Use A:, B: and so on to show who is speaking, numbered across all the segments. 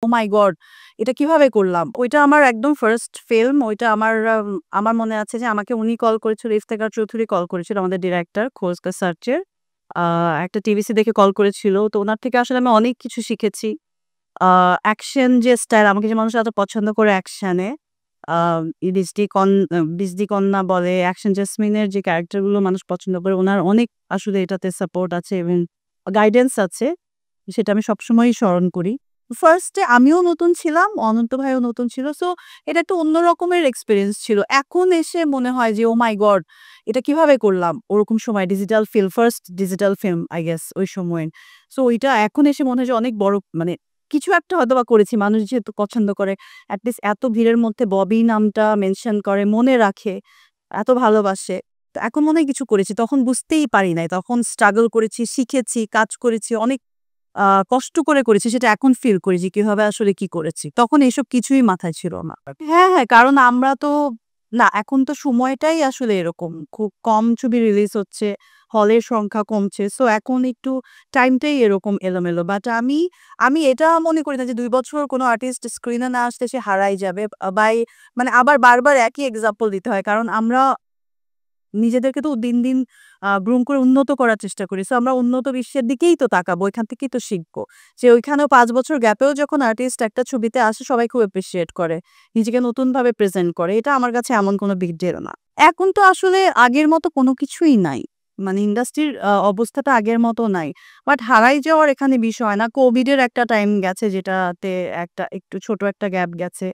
A: মাই god এটা কিভাবে করলাম। ওইটা আমার একদম ফার্স্ট ফিল্ম। ওইটা আমার মনে আছে যে আমাকে উনি কল করেছিল, ইফতেখার চৌধুরী কল করেছিল, আমাদের ডিরেক্টর খোঁজকা সার্চের একটা টিভিসি দেখে কল করেছিল। তো ওনার থেকে আসলে আমি অনেক কিছু শিখেছি। অ্যাকশন যে স্টাইল, আমাকে যে মানুষ এত পছন্দ করে অ্যাকশনে, আ বিজলি কন্যা বলে, অ্যাকশন জেসমিনের যে ক্যারেক্টারগুলো মানুষ পছন্দ করে, উনার অনেক আসলে এটাতে সাপোর্ট আছে এবং গাইডেন্স আছে। সেটা আমি সবসময়ই স্মরণ করি। ফার্স্টে আমিও নতুন ছিলাম, অনন্ত ভাইও নতুন ছিল। সো এটা একটা অন্য রকমের এক্সপেরিয়েন্স ছিল। এখন এসে মনে হয় যে, "ওহ মাই গড! এটা কিভাবে করলাম?" ওরকম সময় digital film, first digital film I guess ওই সময়ের। সো ওইটা এখন এসে মনে হয় যে অনেক বড়, মানে কিছু একটা হয়তোবা করেছি। মানুষ যেহেতু পছন্দ করে, এট লিস্ট এত ভিড়ের মধ্যে ববি নামটা মেনশন করে, মনে রাখে, এত ভালোবাসে। তো এখন মনে হয় কিছু করেছি। তখন বুঝতেই পারি নাই। তখন স্ট্রাগল করেছি, শিখেছি, কাজ করেছি, অনেক কষ্ট করে করেছি। সেটা এখন ফিল করি যে কিভাবে আসলে কি করেছি। তখন এসব কিছুই মাথায় ছিল না। হ্যাঁ, হ্যাঁ, কারণ আমরা তো না, এখন তো সময়টাই আসলে এরকম। খুব কম ছবি রিলিজ হচ্ছে, হলের সংখ্যা কমছে। সো এখন একটু টাইমটাই এরকম এলোমেলো। বাট আমি এটা মনে করি না যে ২ বছর কোনো আর্টিস্ট স্ক্রিনে না আসলে সে হারাই যাবে। মানে আবার বারবার একই এক্সাম্পল দিতে হয়। কারণ আমরা নিজেদেরকে তো দিন, দিন গ্রুম করে উন্নত করার চেষ্টা করি। সো আমরা উন্নত বিশ্বের দিকেই তো তাকাবো। ওইখান থেকেই তো শিখবো। যে ওইখানেও ৫ বছর গ্যাপেও যখন আর্টিস্ট একটা ছবিতে আসে, সবাই খুব অ্যাপ্রিশিয়েট করে। নিজেকে নতুনভাবে প্রেজেন্ট করে। এটা আমার কাছে এমন কোনো বিগ ডিল না। এখন তো আসলে আগের মতো কোনো কিছুই নাই। মানে ইন্ডাস্ট্রির অবস্থাটা আগের মতো নাই। বাট হারাই যাওয়ার এখানে বিষয় না। কোভিডের একটা টাইম গেছে, যেটাতে একটা একটু ছোট একটা গ্যাপ গেছে।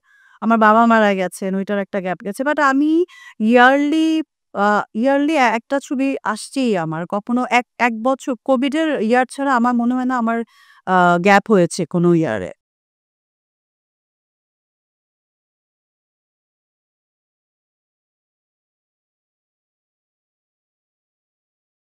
A: আমার বাবা মারা গেছেন, ওইটার একটা গ্যাপ গেছে। বাট আমি ইয়ারলি আ ইয়ারলি একটা ছবি আসছেই আমার। কখনো ১ বছর কোভিডের ইয়ার ছাড়া আমার মনে হয় না আমার আ গ্যাপ হয়েছে কোনো ইয়ারে।